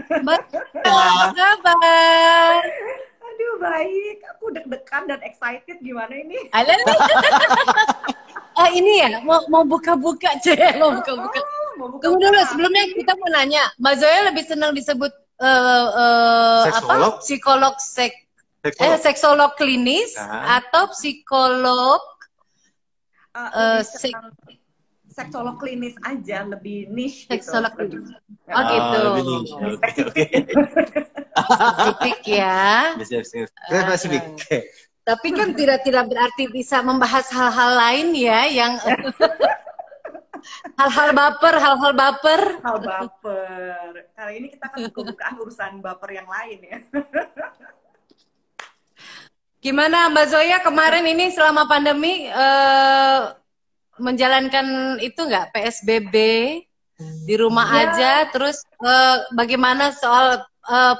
Mbak, apa kabar? Aduh, baik. Aku deg-degan dan excited gimana ini? Halo nih. Oh ini ya, mau buka-buka aja, mau buka-buka. Mau Tunggu buka-buka dulu, sebelumnya rapi. kita mau nanya, Mbak Zoya lebih senang disebut apa? Seksolog, Psikolog seksolog. seksolog klinis Nah, atau psikolog Lebih sek, senang seksolog klinis aja, lebih niche gitu. seksolog Lebih, klinis. Oh gitu. lebih niche. lebih Oke, oke. spesifik. Spesifik ya. Bisa, spesifik. Tapi kan tidak berarti bisa membahas hal-hal lain ya, yang hal-hal baper. Hal baper. Kali ini kita akan buka-bukaan urusan baper yang lain ya. Gimana Mbak Zoya kemarin ini selama pandemi menjalankan itu nggak PSBB di rumah Ya, aja, terus bagaimana soal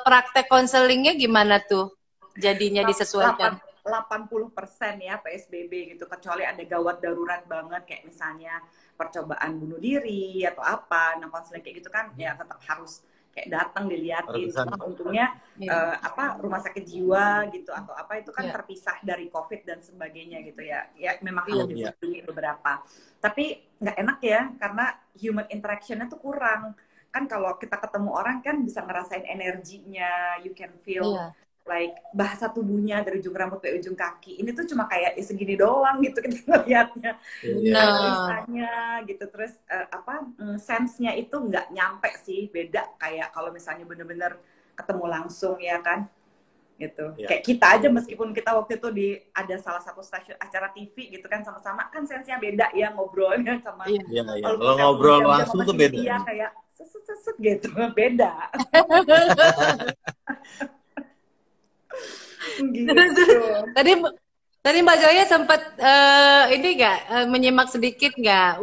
praktek konselingnya gimana tuh jadinya disesuaikan? 80% ya PSBB gitu, kecuali ada gawat darurat banget kayak misalnya percobaan bunuh diri atau apa. Nah, konseling kayak gitu kan ya tetap harus kayak datang diliatin. Ratusan. Cuma untungnya Iya. rumah sakit jiwa gitu atau apa itu kan Iya. terpisah dari COVID dan sebagainya gitu ya. Ya memang Iya. harus dikunjungi beberapa. Tapi nggak enak ya karena human interaction-nya tuh kurang. Kan kalau kita ketemu orang kan bisa ngerasain energinya, you can feel Iya. like bahasa tubuhnya dari ujung rambut ke ujung kaki. Ini tuh cuma kayak segini doang gitu kita ngeliatnya. Benar. Tulisannya gitu. Terus sense-nya itu nggak nyampe sih. Beda kayak kalau misalnya bener-bener ketemu langsung ya kan. Gitu. Ya. Kayak kita aja meskipun kita waktu itu ada salah satu stasiun acara TV gitu kan sama-sama kan sense-nya beda ya ngobrolnya sama Iya. Iya, iya. kalau Kalau kita ngobrol jam-jam langsung sama tuh beda. Cynthia kayak sesut gitu beda. Gitu. Tadi tadi Mbak Zoya sempat ini nggak menyimak sedikit nggak?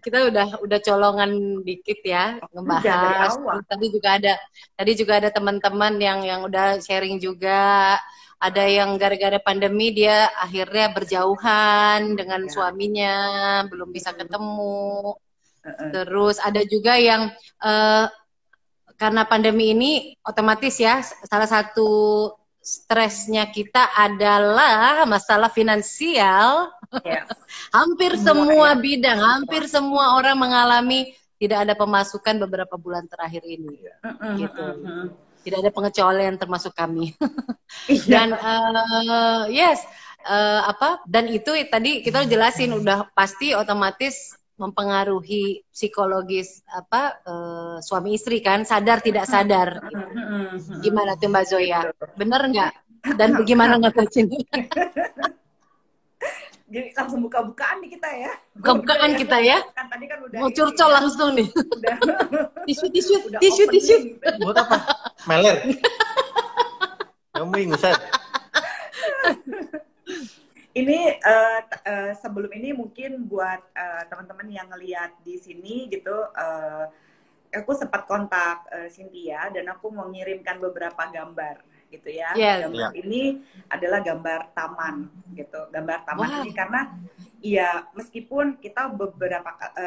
Kita udah colongan dikit ya Udah dari ngebahas. awal. Tadi juga ada teman-teman yang udah sharing juga. Ada yang gara-gara pandemi dia akhirnya berjauhan dengan Ya. suaminya, belum bisa ketemu. Heeh. Terus ada juga yang karena pandemi ini otomatis ya salah satu stresnya kita adalah masalah finansial. Yes. Hampir Semua semua ya. bidang, hampir semua orang mengalami tidak ada pemasukan beberapa bulan terakhir ini. Gitu. Tidak ada pengecualian termasuk kami. Dan yes, dan itu tadi kita jelasin udah pasti otomatis mempengaruhi psikologis suami istri kan, sadar tidak sadar. Gimana tuh Mbak Zoya? Bener nggak? Dan bagaimana ngatasin? Jadi langsung buka-bukaan nih kita ya. Buka-bukaan kita ya. Kan tadi kan udah Mau curcol ya. langsung nih. Udah. Udah Tisu. opening. Buat apa? Meler. Kamu ingusan. Ini sebelum ini mungkin buat teman-teman yang ngelihat di sini gitu, aku sempat kontak Cynthia dan aku mau ngirimkan beberapa gambar gitu ya. Yes. Gambar ini adalah gambar taman gitu. Gambar taman ini karena ya meskipun kita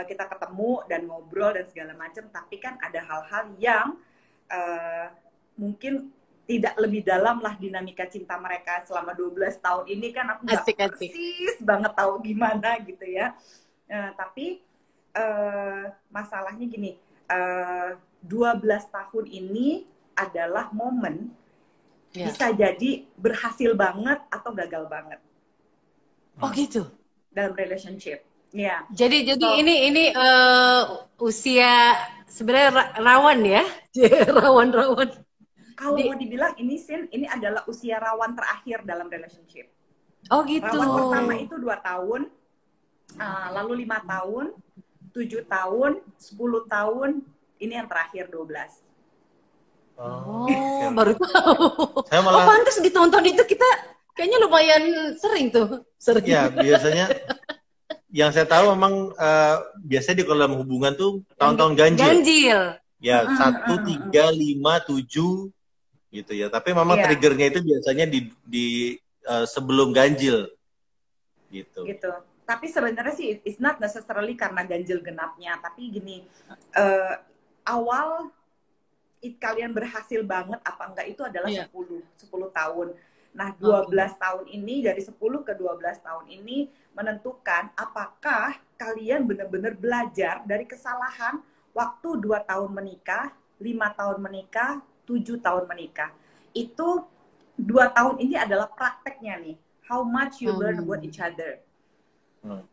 kita ketemu dan ngobrol dan segala macam, tapi kan ada hal-hal yang mungkin tidak lebih dalam lah dinamika cinta mereka selama 12 tahun ini kan aku nggak persis banget tahu gimana gitu ya. Tapi masalahnya gini, 12 tahun ini adalah momen bisa jadi berhasil banget atau gagal banget. Oh gitu. Dalam relationship. Ya. Jadi ini usia sebenarnya rawan ya. Rawan. Kalau mau dibilang ini adalah usia rawan terakhir dalam relationship. Oh gitu. Rawan pertama itu 2 tahun, lalu 5 tahun, 7 tahun, 10 tahun, ini yang terakhir 12. Oh, baru tahu. Saya malah, pantas ditonton itu kita kayaknya lumayan sering tuh. Ya, biasanya yang saya tahu memang biasanya di dalam hubungan tuh tahun-tahun ganjil. Ya, 1, 3, 5, 7 gitu ya. Tapi memang triggernya itu biasanya di sebelum ganjil gitu. Gitu. Tapi sebenarnya sih it's not necessarily karena ganjil genapnya, tapi gini, awal kalian berhasil banget apa enggak itu adalah 10 tahun. Nah, 12 tahun ini, dari 10 ke 12 tahun ini menentukan apakah kalian benar-benar belajar dari kesalahan waktu 2 tahun menikah, 5 tahun menikah, 7 tahun menikah. Itu 2 tahun ini adalah prakteknya nih. How much you learn about each other.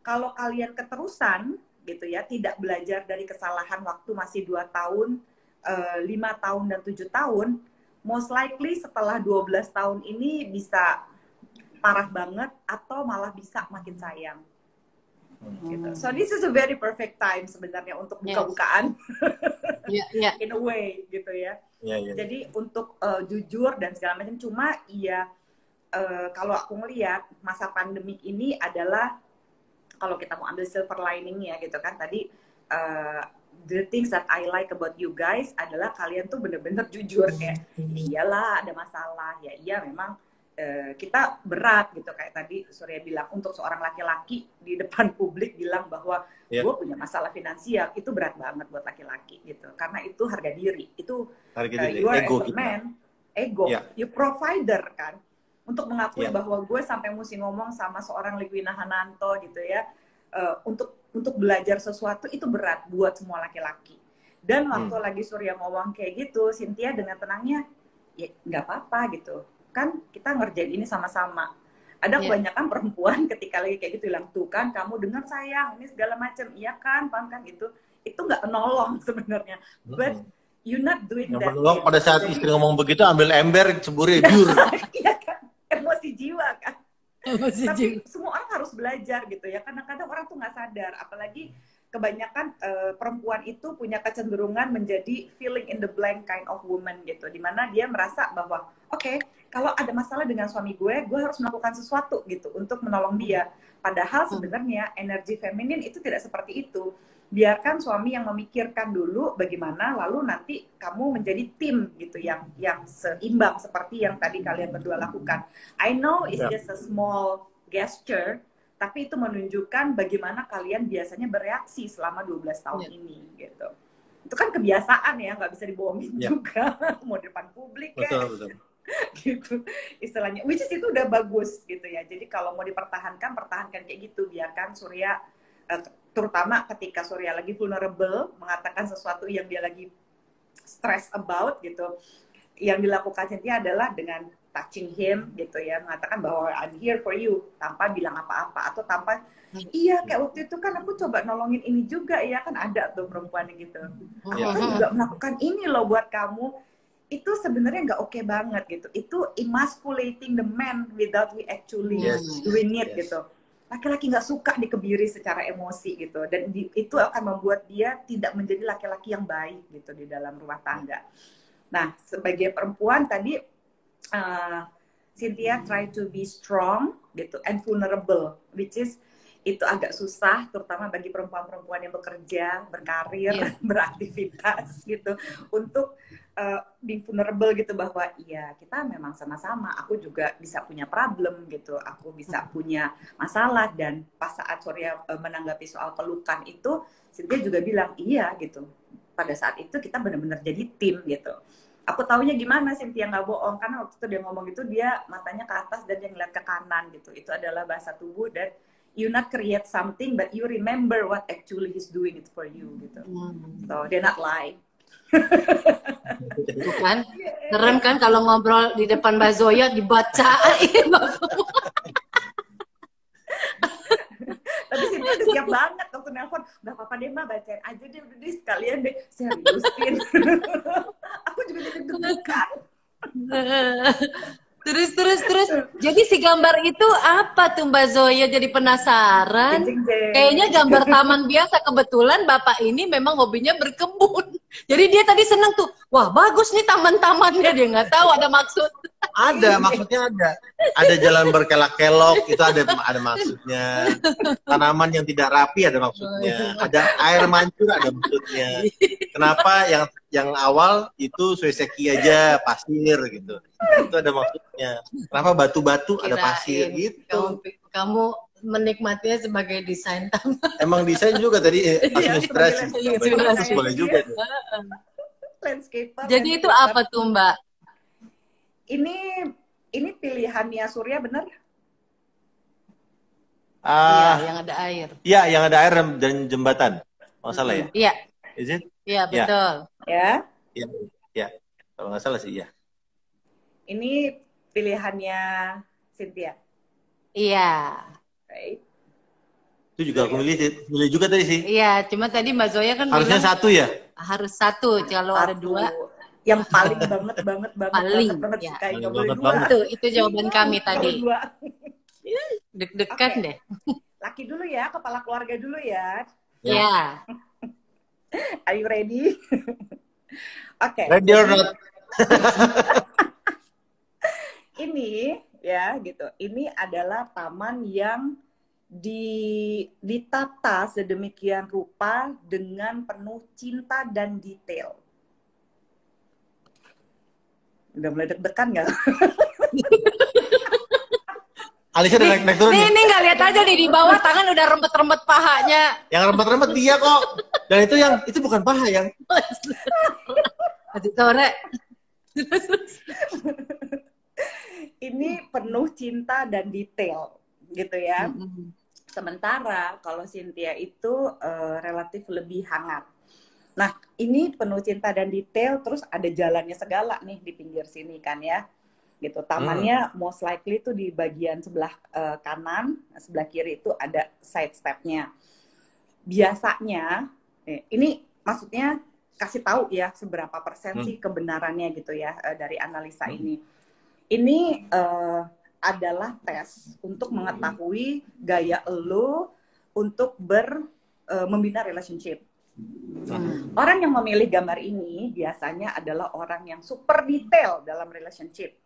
Kalau kalian keterusan gitu ya, tidak belajar dari kesalahan waktu masih 2 tahun, 5 tahun dan 7 tahun, most likely setelah 12 tahun ini bisa parah banget atau malah bisa makin sayang. Gitu. So this is a very perfect time sebenarnya untuk buka-bukaan. In a way gitu ya. Jadi untuk jujur dan segala macam, cuma kalau aku ngelihat masa pandemik ini adalah, kalau kita mau ambil silver lining-nya gitu kan, tadi the things that I like about you guys adalah kalian tuh bener-bener jujur, kayak iyalah ada masalah, ya iya memang kita berat gitu, kayak tadi Surya bilang, untuk seorang laki-laki di depan publik bilang bahwa gue punya masalah finansial, itu berat banget buat laki-laki gitu, karena itu harga diri, itu you are ego, as a man, ego, you provider kan, untuk mengakui bahwa gue sampai mesti ngomong sama seorang Ligwina Hananto gitu ya, untuk belajar sesuatu itu berat buat semua laki-laki. Dan waktu lagi Surya ngomong kayak gitu, Cynthia dengan tenangnya, ya nggak apa-apa gitu. Kan kita ngerjain ini sama-sama. Ada kebanyakan perempuan ketika lagi kayak gitu bilang, tuh kan kamu dengar sayang, ini segala macam. Iya kan, paham kan itu nggak penolong sebenarnya. But you not doing that. Menolong pada saat istri ngomong begitu, ambil ember, ceburi, biur. Iya kan, emosi jiwa kan. Tapi semua orang harus belajar gitu ya. Kadang-kadang orang tuh nggak sadar, apalagi kebanyakan perempuan itu punya kecenderungan menjadi filling in the blank kind of woman gitu, dimana dia merasa bahwa oke, kalau ada masalah dengan suami gue harus melakukan sesuatu gitu untuk menolong dia. Padahal sebenarnya energi feminin itu tidak seperti itu. Biarkan suami yang memikirkan dulu bagaimana, lalu nanti kamu menjadi tim gitu yang seimbang seperti yang tadi kalian berdua lakukan. I know it's just a small gesture, tapi itu menunjukkan bagaimana kalian biasanya bereaksi selama 12 tahun ini gitu. Itu kan kebiasaan ya, nggak bisa dibohongin juga, mau di depan publik ya. Betul. Gitu istilahnya, which is itu udah bagus gitu ya. Jadi kalau mau dipertahankan, pertahankan kayak gitu, biarkan Surya terutama ketika Surya lagi vulnerable, mengatakan sesuatu yang dia lagi stress about gitu, yang dilakukan Cynthia adalah dengan touching him gitu ya, mengatakan bahwa I'm here for you tanpa bilang apa-apa, atau tanpa iya kayak waktu itu kan aku coba nolongin ini juga ya, kan ada tuh perempuan gitu, aku kan juga melakukan ini loh buat kamu. Itu sebenarnya nggak oke banget gitu, itu emasculating the man without we actually doing it gitu. Laki-laki nggak suka dikebiri secara emosi gitu, dan itu akan membuat dia tidak menjadi laki-laki yang baik gitu di dalam rumah tangga. Nah, sebagai perempuan tadi Cynthia try to be strong gitu and vulnerable, which is itu agak susah terutama bagi perempuan-perempuan yang bekerja, berkarir, beraktivitas gitu, untuk being vulnerable gitu, bahwa iya kita memang sama-sama, aku juga bisa punya problem gitu, aku bisa punya masalah. Dan pas saat Surya menanggapi soal pelukan itu, Cynthia juga bilang iya gitu, pada saat itu kita benar-benar jadi tim gitu. Aku taunya gimana, Cynthia nggak bohong, karena waktu itu dia ngomong itu dia matanya ke atas dan dia ngeliat ke kanan gitu, itu adalah bahasa tubuh. Dan you not create something but you remember what actually he's doing it for you gitu. So they're not lying. Kan keren kan kalau ngobrol di depan Mbak Zoya dibacain. Tapi sih udah siap banget waktu nelpon, nggak apa-apa deh Mbak, bacain aja deh, udah deh sekalian deh, seriusin. Aku juga jadi deg-degan. Terus. Jadi si gambar itu apa tuh Mbak Zoya, jadi penasaran. Kayaknya gambar taman biasa, kebetulan Bapak ini memang hobinya berkebun. Jadi dia tadi seneng tuh, wah bagus nih taman-tamannya, dia nggak tahu ada maksud. Ada, maksudnya ada. Ada jalan berkelok-kelok, itu ada maksudnya. Tanaman yang tidak rapi ada maksudnya. Ada air mancur ada maksudnya. Kenapa yang awal itu sueseki aja, pasir gitu. Itu ada maksudnya. Kenapa batu-batu ada pasir gitu. Kamu menikmatinya sebagai desain taman. Emang desain juga tadi administrasi. Boleh juga. Landscaper. Jadi itu apa tuh, Mbak? Ini pilihannya Surya, bener? Iya, yang ada air. Iya, yang ada air dan jembatan. Nggak salah ya? Iya. Is it? Iya, betul. Ya. Iya, ya. Kalau nggak salah sih, ya. Ini pilihannya Cynthia. Iya. Right. Itu juga aku milih juga tadi sih. Iya, cuma tadi Mbak Zoya kan harusnya bilang, satu ya? Harus satu, kalau ada dua. Yang paling banget ya. suka nggak boleh dua. Itu jawaban kami tadi. Deg-degan deh. Laki dulu ya, kepala keluarga dulu ya. Iya. Are you ready? Oke. Ready or not? Ini ya gitu. Ini adalah taman yang ditata sedemikian rupa dengan penuh cinta dan detail. Udah mulai deg-degan nggak? Alisnya udah naik turun. Ini nggak lihat aja nih di bawah tangan udah rempet-rempet pahanya. Yang rempet-rempet dia kok. Dan itu bukan paha yang. Sore. Ini penuh cinta dan detail, gitu ya. Sementara kalau Cynthia itu relatif lebih hangat. Nah, ini penuh cinta dan detail, terus ada jalannya segala nih di pinggir sini kan ya. Gitu. Tamannya most likely tuh di bagian sebelah kanan, sebelah kiri itu ada side step-nya. Biasanya, ini maksudnya kasih tahu ya seberapa persen sih kebenarannya gitu ya dari analisa ini. Ini adalah tes untuk mengetahui gaya lo untuk membina relationship. Orang yang memilih gambar ini biasanya adalah orang yang super detail dalam relationship.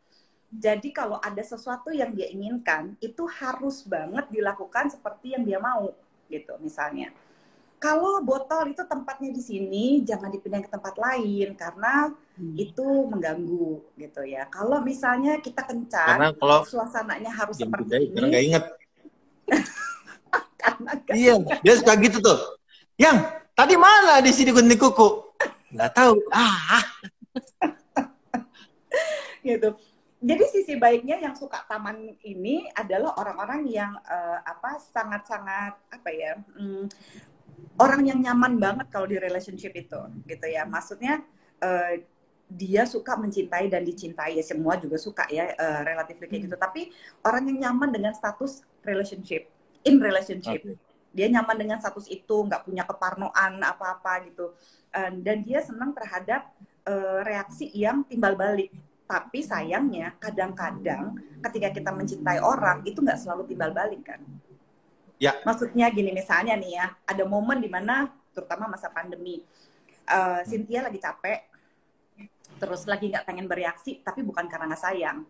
Jadi kalau ada sesuatu yang dia inginkan, itu harus banget dilakukan seperti yang dia mau, gitu misalnya. Kalau botol itu tempatnya di sini, jangan dipindah ke tempat lain karena itu mengganggu, gitu ya. Kalau misalnya kita kencan, suasananya harus seperti ini. Karena nggak inget. Iya, dia suka gitu tuh. Yang tadi mana di sini gunting kuku? Nggak tahu. Gitu. Jadi sisi baiknya yang suka taman ini adalah orang-orang yang sangat-sangat orang yang nyaman banget kalau di relationship itu, gitu ya. Maksudnya dia suka mencintai dan dicintai, ya semua juga suka ya, relatif kayak gitu. Tapi orang yang nyaman dengan status in relationship. Okay. Dia nyaman dengan status itu, nggak punya keparnoan apa-apa gitu. Dan dia senang terhadap reaksi yang timbal balik. Tapi sayangnya kadang-kadang ketika kita mencintai orang itu nggak selalu timbal balik kan. Ya. Maksudnya gini, misalnya nih ya, ada momen dimana terutama masa pandemi, Cynthia lagi capek, terus lagi nggak pengen bereaksi, tapi bukan karena nggak sayang.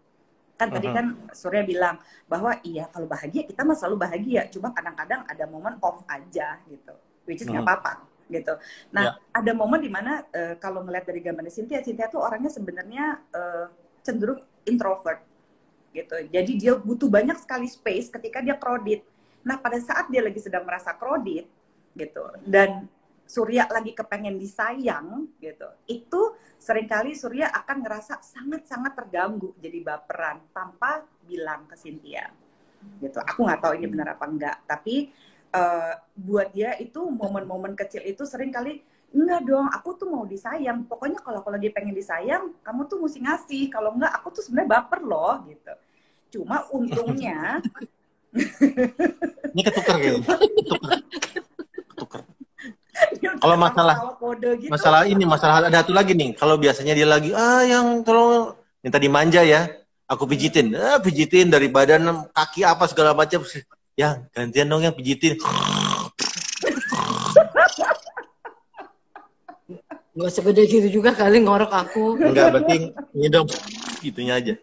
Kan tadi kan Surya bilang bahwa iya kalau bahagia kita mah selalu bahagia, cuma kadang-kadang ada momen off aja gitu, which is nggak apa-apa gitu. Nah ada momen dimana kalau ngeliat dari gambarnya Cynthia tuh orangnya sebenarnya cenderung introvert gitu. Jadi dia butuh banyak sekali space ketika dia crowded. Nah pada saat dia lagi sedang merasa crowded gitu dan Surya lagi kepengen disayang gitu, itu seringkali Surya akan ngerasa sangat-sangat terganggu, jadi baperan tanpa bilang ke Cynthia gitu. Aku nggak tahu ini benar apa enggak, tapi buat dia itu momen-momen kecil itu seringkali enggak dong, aku tuh mau disayang. Pokoknya kalau lagi pengen disayang, kamu tuh mesti ngasih. Kalau enggak, aku tuh sebenarnya baper loh gitu. Cuma untungnya ini ketukar gitu. Ketukar. Kalau masalah ada satu lagi nih. Kalau biasanya dia lagi yang tolong minta dimanja ya, aku pijitin, pijitin dari badan, kaki apa segala macam. Ya gantian dong yang pijitin. Nggak segede gitu juga kali ngorok aku. Enggak, berarti ini dong, gitunya aja.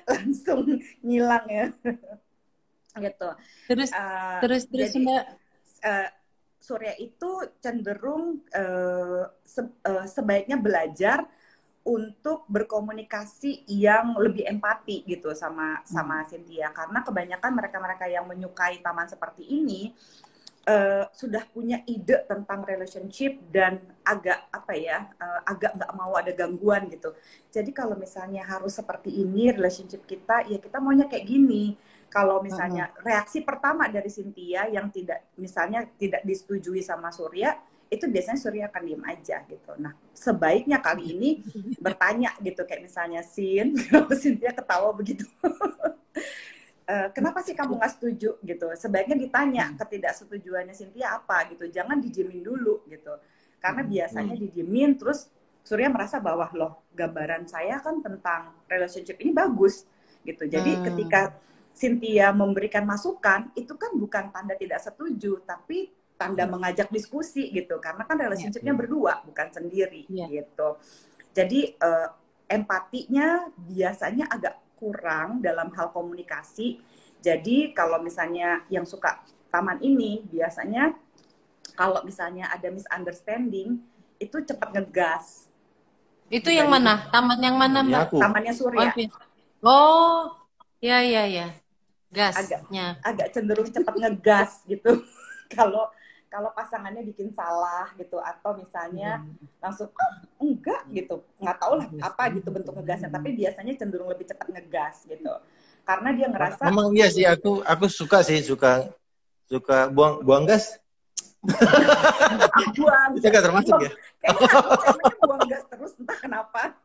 Langsung ngilang ya. Gitu. Terus jadi, Mbak. Surya itu cenderung sebaiknya belajar untuk berkomunikasi yang lebih empati gitu sama Cynthia, karena kebanyakan mereka yang menyukai taman seperti ini sudah punya ide tentang relationship dan agak agak nggak mau ada gangguan gitu. Jadi kalau misalnya harus seperti ini relationship kita, ya kita maunya kayak gini. Kalau misalnya reaksi pertama dari Cynthia yang misalnya tidak disetujui sama Surya, itu biasanya Surya akan diem aja gitu. Nah, sebaiknya kali ini bertanya gitu, kayak misalnya kenapa Cynthia ketawa begitu? Kenapa sih kamu nggak setuju gitu? Sebaiknya ditanya ketidaksetujuannya Cynthia apa gitu. Jangan didiemin dulu gitu. Karena biasanya didiemin terus Surya merasa bahwa loh gambaran saya kan tentang relationship ini bagus gitu. Jadi ketika Cynthia memberikan masukan itu kan bukan tanda tidak setuju tapi tanda mengajak diskusi gitu. Karena kan relationshipnya berdua bukan sendiri gitu. Jadi empatinya biasanya agak kurang dalam hal komunikasi. Jadi kalau misalnya yang suka taman ini biasanya kalau misalnya ada misunderstanding itu cepat ngegas. Itu yang mana? Taman yang mana, Mbak? Tamannya Surya. Oh, ya. Gasnya. Agak cenderung cepat ngegas gitu. Kalau pasangannya bikin salah gitu atau misalnya langsung enggak gitu, nggak tahu lah apa gitu bentuk ngegasnya, tapi biasanya cenderung lebih cepat ngegas gitu karena dia ngerasa memang iya sih, aku suka buang gas. Itu nggak termasuk ya? Kayaknya buang gas terus entah kenapa.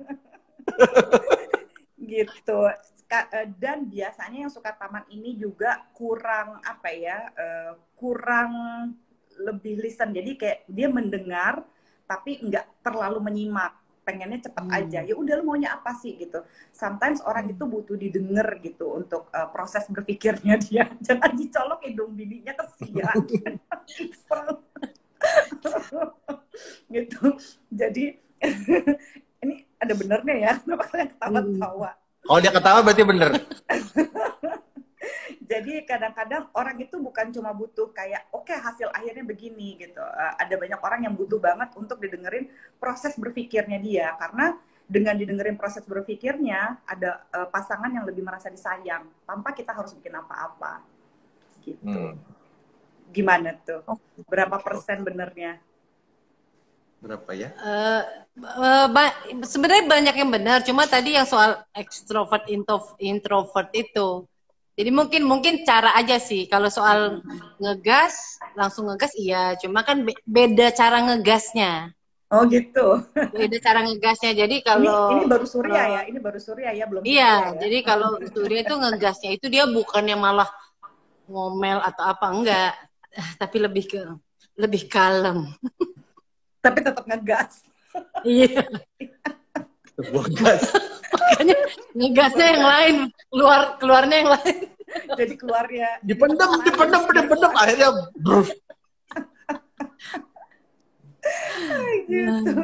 Gitu. Dan biasanya yang suka taman ini juga kurang kurang lebih listen. Jadi kayak dia mendengar tapi nggak terlalu menyimak. Pengennya cepet aja. Ya udah lu maunya apa sih gitu. Sometimes orang itu butuh didengar gitu untuk proses berpikirnya dia. Jangan dicolok hidung bininya kesian. Gitu. Jadi ini ada benernya ya. Kenapa kalian ketawa-tawa? Kalau dia ketawa berarti bener. Jadi kadang-kadang orang itu bukan cuma butuh kayak oke, hasil akhirnya begini gitu. Ada banyak orang yang butuh banget untuk didengerin proses berpikirnya dia. Karena dengan didengerin proses berpikirnya ada pasangan yang lebih merasa disayang tanpa kita harus bikin apa-apa. Gitu. Gimana tuh? Berapa persen benernya? Berapa ya? Sebenarnya banyak yang benar, cuma tadi yang soal extrovert introvert itu. Jadi mungkin cara aja sih. Kalau soal ngegas, langsung ngegas iya, cuma kan beda cara ngegasnya. Oh gitu. Beda cara ngegasnya. Jadi kalau ini baru Surya ya, ini baru Surya ya, belum. Iya, jadi kalau Surya itu ngegasnya itu dia bukannya malah ngomel atau apa, enggak, tapi lebih kalem. Tapi tetap ngegas. Iya. Buang gas. Makanya ngegasnya yang lain, keluarnya yang lain. Jadi keluarnya dipendam akhirnya gitu.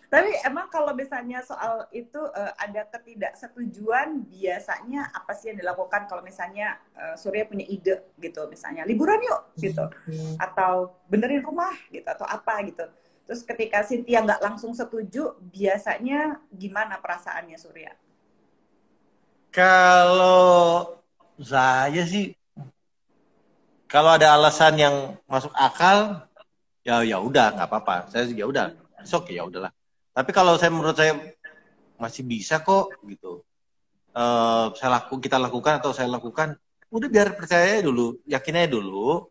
Tapi emang kalau misalnya soal itu ada ketidaksetujuan, biasanya apa sih yang dilakukan kalau misalnya Surya punya ide gitu, misalnya liburan yuk gitu, atau benerin rumah gitu, atau apa gitu. Terus ketika Cynthia nggak langsung setuju, biasanya gimana perasaannya Surya? Kalau saya sih, kalau ada alasan yang masuk akal, ya udah nggak apa-apa. Saya ya udah, sok ya udahlah. Tapi kalau menurut saya masih bisa kok gitu. Kita lakukan atau saya lakukan, udah biar percaya dulu, yakin aja dulu,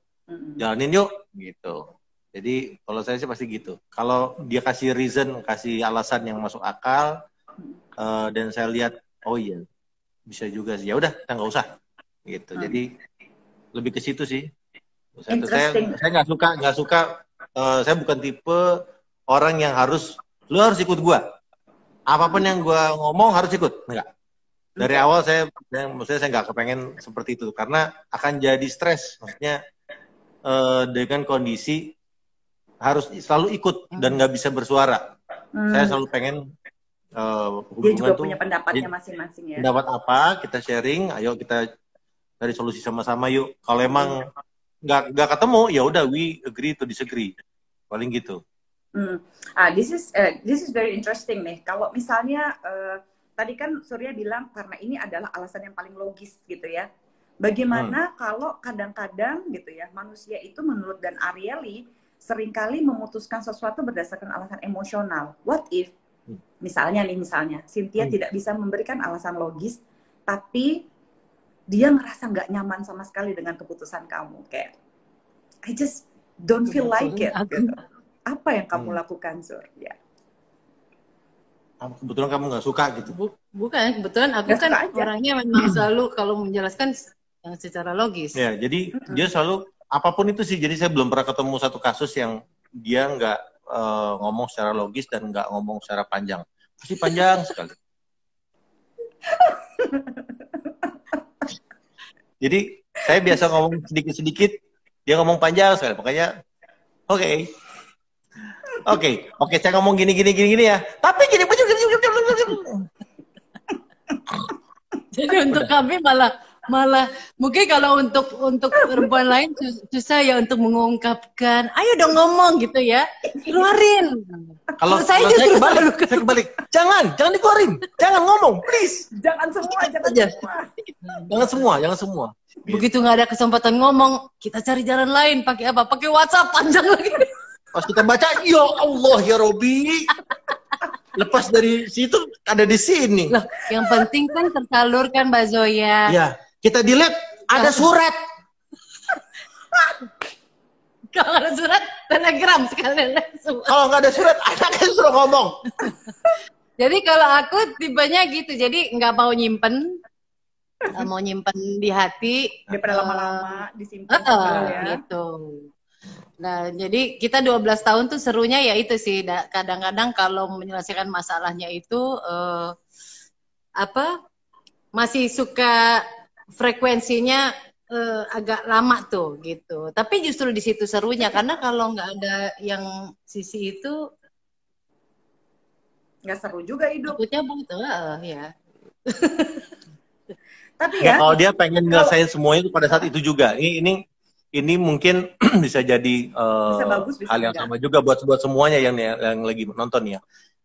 jalanin yuk gitu. Jadi kalau saya sih pasti gitu. Kalau dia kasih reason, kasih alasan yang masuk akal, dan saya lihat, oh iya, bisa juga sih. Ya udah, kita nggak usah, gitu. Jadi lebih ke situ sih. Saya nggak suka. Saya bukan tipe orang yang lu harus ikut gua. Apapun yang gua ngomong harus ikut, enggak. Dari awal maksudnya saya nggak kepengen seperti itu, karena akan jadi stres. Maksudnya dengan kondisi harus selalu ikut dan nggak bisa bersuara. Saya selalu pengen hubungan dia juga punya pendapatnya masing-masing ya. Pendapat apa, kita sharing, ayo kita cari solusi sama-sama yuk. Kalau emang nggak ketemu, ya udah we agree to disagree. Paling gitu. This is very interesting nih. Kalau misalnya tadi kan Surya bilang karena ini adalah alasan yang paling logis gitu ya. Bagaimana kalau kadang-kadang gitu ya, manusia itu menurut Dan Ariely seringkali memutuskan sesuatu berdasarkan alasan emosional. What if, misalnya Cynthia tidak bisa memberikan alasan logis, tapi dia ngerasa nggak nyaman sama sekali dengan keputusan kamu. Kayak, I just don't feel like it. Gitu. Apa yang kamu lakukan, Sur? Ya. Kebetulan kamu nggak suka gitu? Bukan, kebetulan aku gak kan orangnya memang selalu kalau menjelaskan yang secara logis. Ya, jadi dia selalu apapun itu sih. Jadi saya belum pernah ketemu satu kasus yang dia nggak ngomong secara logis dan nggak ngomong secara panjang. Pasti panjang sekali. Jadi saya biasa ngomong sedikit-sedikit, dia ngomong panjang sekali. Makanya, oke, saya ngomong gini ya. Tapi gini. Jadi untuk kami malah mungkin kalau untuk perempuan lain susah ya untuk mengungkapkan. Ayo dong ngomong gitu ya, keluarin. Kalau saya kebalik. Jangan dikeluarin. Jangan ngomong, please. Jangan semua. Begitu nggak ada kesempatan ngomong, kita cari jalan lain. Pakai apa? Pakai WhatsApp panjang lagi. Pas kita baca, ya Allah ya Robi. Lepas dari situ ada di sini. Loh, yang penting kan tersalurkan, Mbak Zoya. Ya, kita delete ada surat. Kalau ada surat, telegram sekalian. Kalau nggak ada surat, anaknya suruh ngomong. Jadi kalau aku tipenya gitu, jadi nggak mau nyimpen di hati. Daripada lama-lama disimpan. Gitu. Nah, jadi kita 12 tahun tuh serunya ya itu sih. Kadang-kadang kalau menyelesaikan masalahnya itu masih suka frekuensinya agak lama tuh gitu. Tapi justru di situ serunya karena kalau nggak ada yang sisi itu nggak seru juga hidup. Takutnya begitu, ya. Tapi ya, kalau dia pengen nyelesain semuanya itu pada saat itu juga. Ini mungkin bisa jadi bisa hal yang sama juga buat semuanya yang lagi menonton ya.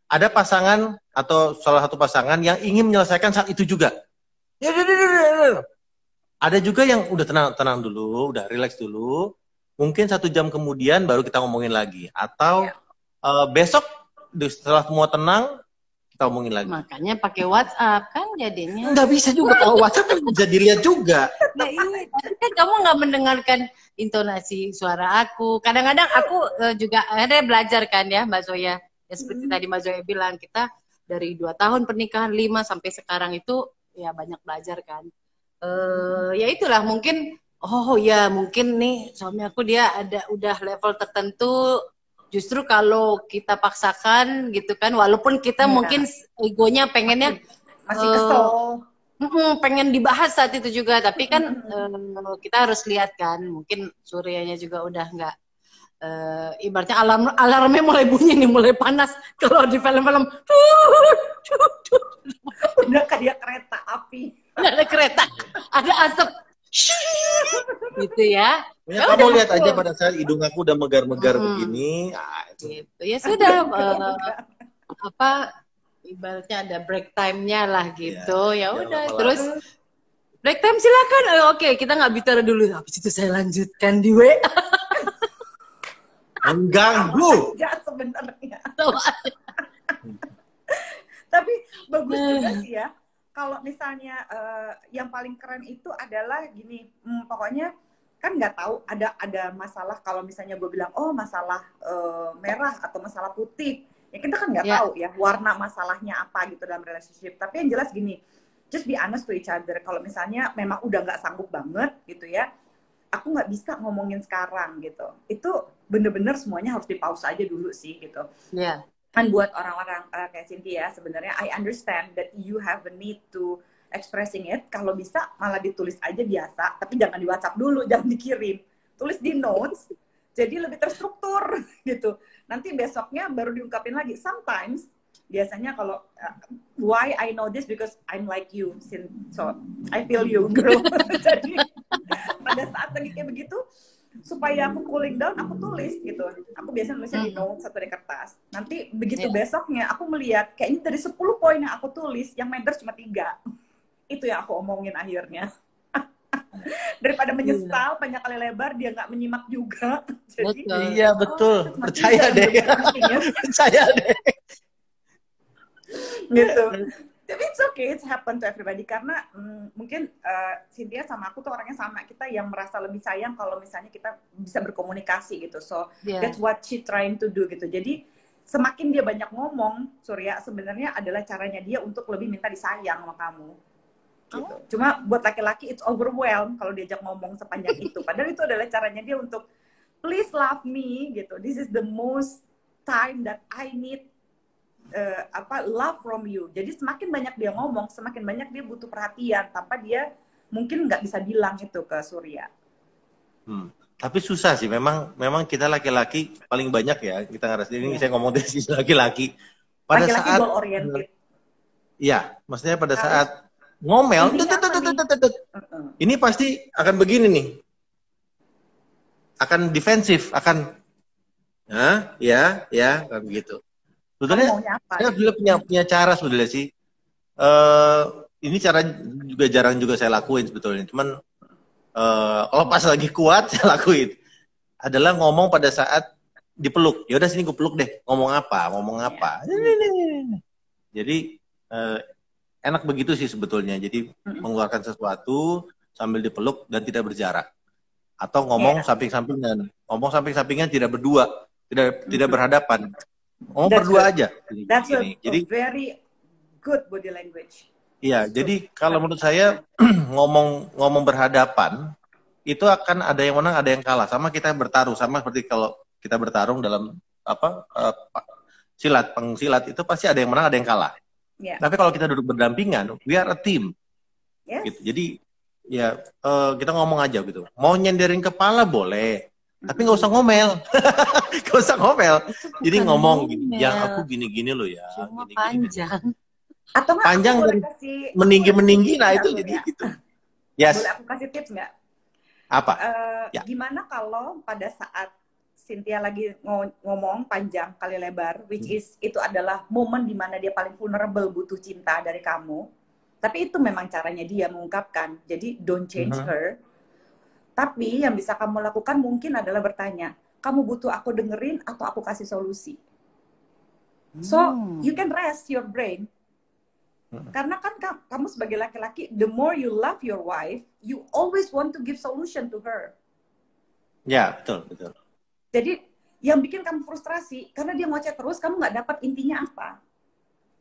Ada pasangan atau salah satu pasangan yang ingin menyelesaikan saat itu juga. Ada juga yang udah tenang dulu, udah relax dulu. Mungkin 1 jam kemudian baru kita ngomongin lagi. Atau besok setelah semua tenang kita ngomongin lagi. Makanya pakai WhatsApp kan jadinya. Nggak bisa juga kalau WhatsApp kan bisa dilihat juga. Nah, iya, kan kamu nggak mendengarkan intonasi suara aku. Kadang-kadang aku juga ada belajar kan ya, Mbak Zoya. Ya, seperti tadi Mbak Zoya bilang, kita dari 2 tahun pernikahan, 5 sampai sekarang itu ya banyak belajar kan. Ya itulah mungkin. Mungkin nih suami aku dia udah level tertentu. Justru kalau kita paksakan gitu kan, walaupun kita mungkin egonya pengennya masih kesel. Pengen dibahas saat itu juga, tapi kan kita harus lihat kan, mungkin Suryanya juga udah nggak, ibaratnya alarmnya mulai bunyi nih, mulai panas. Kalau di film-film udah kayak kereta api, ada kereta, ada asap, gitu ya. Kamu lihat aja pada saat hidung aku udah megar-megar begini. Gitu ya sudah, ibaratnya ada break time-nya lah gitu. Ya udah, terus break time silakan. Oke, kita nggak bicara dulu. Habis itu saya lanjutkan di WA. Mengganggu. Ya sebenarnya. Tapi bagus juga sih ya. Kalau misalnya yang paling keren itu adalah gini, pokoknya kan nggak tahu ada masalah. Kalau misalnya gue bilang masalah merah atau masalah putih, ya kita kan nggak tahu ya warna masalahnya apa gitu dalam relationship. Tapi yang jelas gini, just be honest to each other. Kalau misalnya memang udah nggak sanggup banget gitu ya, aku nggak bisa ngomongin sekarang gitu. Itu bener-bener semuanya harus di pause aja dulu sih gitu. Iya. Kan buat orang-orang kayak Cynthia, sebenarnya I understand that you have a need to expressing it. Kalau bisa malah ditulis aja biasa, tapi jangan di WhatsApp dulu, jangan dikirim. Tulis di notes, jadi lebih terstruktur gitu. Nanti besoknya baru diungkapin lagi. Sometimes, biasanya kalau why I know this because I'm like you, so I feel you, girl. Jadi pada saat lagi kayak begitu, supaya aku cooling down, aku tulis gitu. Aku biasanya nulisnya di notes atau di kertas. Nanti begitu besoknya, aku melihat kayaknya dari 10 poin yang aku tulis, yang matters cuma 3. Itu yang aku omongin akhirnya. Daripada menyesal banyak kali lebar, dia nggak menyimak juga. Jadi, Betul. Iya betul, percaya deh. Percaya deh. Gitu. Tapi it's okay, it's happen to everybody. Karena mungkin Cynthia sama aku tuh orangnya sama. Kita yang merasa lebih sayang kalau misalnya kita bisa berkomunikasi gitu. So that's what she trying to do gitu. Jadi semakin dia banyak ngomong, Surya, sebenarnya adalah caranya dia untuk lebih minta disayang sama kamu. Gitu. Cuma buat laki-laki it's overwhelmed kalau diajak ngomong sepanjang itu. Padahal itu adalah caranya dia untuk please love me gitu. This is the most time that I need love from you. Jadi semakin banyak dia ngomong, semakin banyak dia butuh perhatian tanpa dia mungkin nggak bisa bilang itu ke Surya. Tapi susah sih, memang kita laki-laki paling banyak ya kita ngerasa ini. Saya ngomong dari sisi laki-laki pada laki-laki saat goal oriented. Iya, maksudnya pada saat ngomel, ini pasti akan begini nih, akan defensif, akan ya kan begitu. Sebetulnya saya punya cara sebetulnya sih. Ini cara juga jarang juga saya lakuin sebetulnya. Cuman kalau pas lagi kuat saya lakuin. Adalah ngomong pada saat dipeluk. Ya udah sini gue peluk deh. Ngomong apa? Jadi enak begitu sih sebetulnya. Jadi mengeluarkan sesuatu sambil dipeluk dan tidak berjarak. Atau ngomong samping-sampingan. Ngomong samping-sampingan tidak berdua, tidak berhadapan. Ngomong berdua aja. That's a very good body language. Iya, jadi kalau menurut saya ngomong berhadapan itu akan ada yang menang, ada yang kalah. Sama kita bertarung, sama seperti kalau kita bertarung dalam pengsilat itu pasti ada yang menang, ada yang kalah. Yeah. Tapi kalau kita duduk berdampingan, we are a team. Yes. Gitu. Jadi ya kita ngomong aja gitu. Mau nyenderin kepala boleh. Tapi nggak usah ngomel, nggak usah ngomel. Jadi ngomong gini, ya aku gini-gini loh ya. Cuma gini, panjang. Gini. Atau panjang dan meninggi-meninggi, nah itu jadi gitu. Yes. Boleh aku kasih tips nggak? Apa? Gimana kalau pada saat Cynthia lagi ngomong panjang kali lebar, which is itu adalah momen dimana dia paling vulnerable, butuh cinta dari kamu. Tapi itu memang caranya dia mengungkapkan. Jadi don't change her. Tapi yang bisa kamu lakukan mungkin adalah bertanya, kamu butuh aku dengerin atau aku kasih solusi? So, you can rest your brain. Karena kan kamu sebagai laki-laki, the more you love your wife, you always want to give solution to her. Ya, betul. Jadi, yang bikin kamu frustrasi, karena dia ngoceh terus, kamu nggak dapat intinya apa.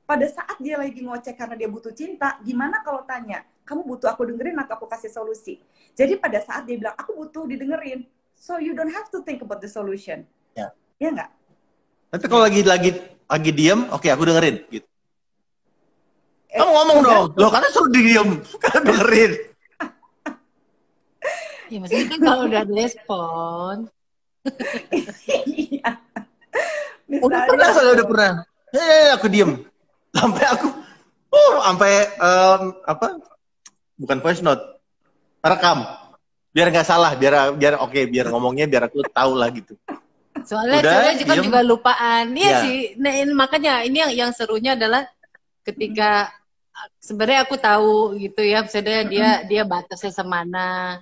Pada saat dia lagi ngoceh karena dia butuh cinta, gimana kalau tanya, kamu butuh aku dengerin atau aku kasih solusi? Jadi pada saat dia bilang, aku butuh didengerin, so you don't have to think about the solution. Ya nggak? Tapi kalau lagi diem, oke, aku dengerin. Gitu. Kamu ngomong dong, loh karena suruh diem, kan dengerin. Ya maksudnya kan kalau udah respon. Iya. Udah pernah. Aku diem. Sampai aku, bukan voice note. Rekam, biar nggak salah, biar ngomongnya biar aku tahu lah gitu. Soalnya juga lupaan, sih. Nah, makanya ini yang serunya adalah ketika sebenarnya aku tahu gitu ya, misalnya dia batasnya semana.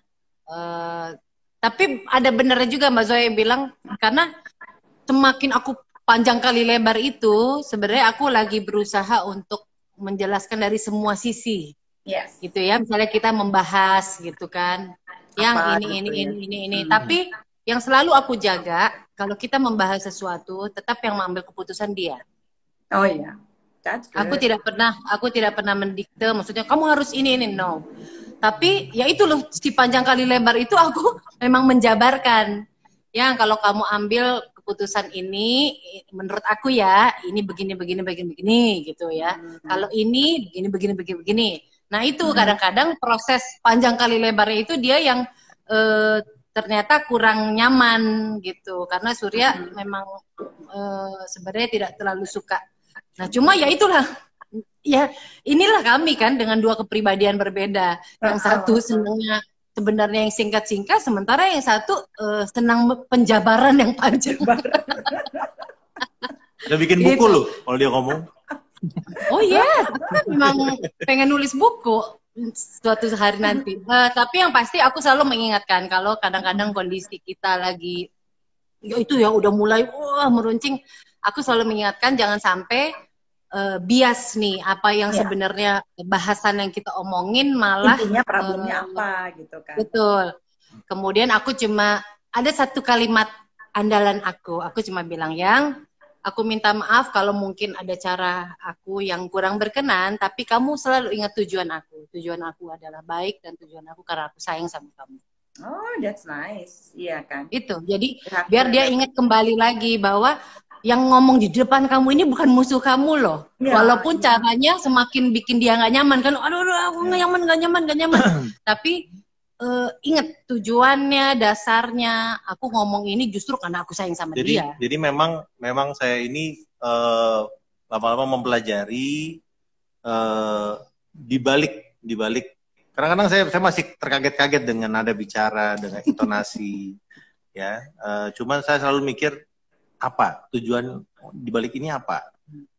Tapi ada benernya juga Mbak Zoe yang bilang karena semakin aku panjang kali lebar itu, sebenarnya aku lagi berusaha untuk menjelaskan dari semua sisi. Yes. Gitu ya, misalnya kita membahas gitu kan, yang ini. Tapi yang selalu aku jaga kalau kita membahas sesuatu, tetap yang mengambil keputusan dia. Oh iya, aku tidak pernah mendikte, maksudnya kamu harus ini no. Tapi ya itu loh, si panjang kali lebar itu aku memang menjabarkan. Ya kalau kamu ambil keputusan ini, menurut aku ya ini begini gitu ya. Kalau ini begini. Nah itu kadang-kadang proses panjang kali lebarnya itu dia yang ternyata kurang nyaman gitu. Karena Surya memang sebenarnya tidak terlalu suka. Nah cuma ya itulah, ya inilah kami kan dengan dua kepribadian berbeda. Yang satu senangnya sebenarnya yang singkat-singkat, sementara yang satu senang penjabaran yang panjang. Udah bikin buku loh kalau dia ngomong. Oh iya, memang pengen nulis buku. suatu hari nanti. Tapi yang pasti aku selalu mengingatkan kalau kadang-kadang kondisi kita lagi ya itu ya udah mulai meruncing, aku selalu mengingatkan jangan sampai bias nih apa yang sebenarnya bahasan yang kita omongin malah intinya problemnya apa gitu kan. Betul. Kemudian aku cuma ada satu kalimat andalan aku cuma bilang, yang aku minta maaf kalau mungkin ada cara aku yang kurang berkenan, tapi kamu selalu ingat tujuan aku. Tujuan aku adalah baik dan tujuan aku karena aku sayang sama kamu. Oh, that's nice. Iya kan. Itu. Jadi biar dia ingat kembali lagi bahwa yang ngomong di depan kamu ini bukan musuh kamu loh. Walaupun caranya semakin bikin dia nggak nyaman kan. Aduh, aku nggak nyaman. Tapi ingat tujuannya, dasarnya. Aku ngomong ini justru karena aku sayang sama dia. Jadi memang saya ini lama-lama mempelajari di balik. Kadang-kadang saya masih terkaget-kaget dengan nada bicara, dengan intonasi, ya. Cuman saya selalu mikir apa tujuan di balik ini apa?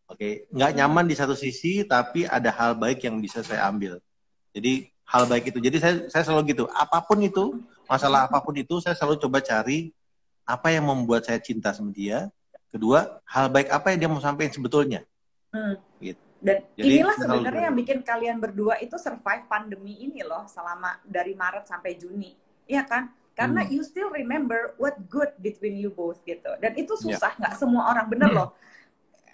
Oke, nggak nyaman di satu sisi, tapi ada hal baik yang bisa saya ambil. Jadi hal baik itu. Jadi saya selalu gitu. Apapun itu, masalah apapun itu, saya selalu coba cari apa yang membuat saya cinta sama dia. Kedua, hal baik apa yang dia mau sampaikan sebetulnya. Gitu. Dan jadi, inilah sebenarnya yang bikin kalian berdua itu survive pandemi ini loh, selama dari Maret sampai Juni. Iya kan? Karena you still remember what good between you both gitu. Dan itu susah, nggak semua orang, bener loh.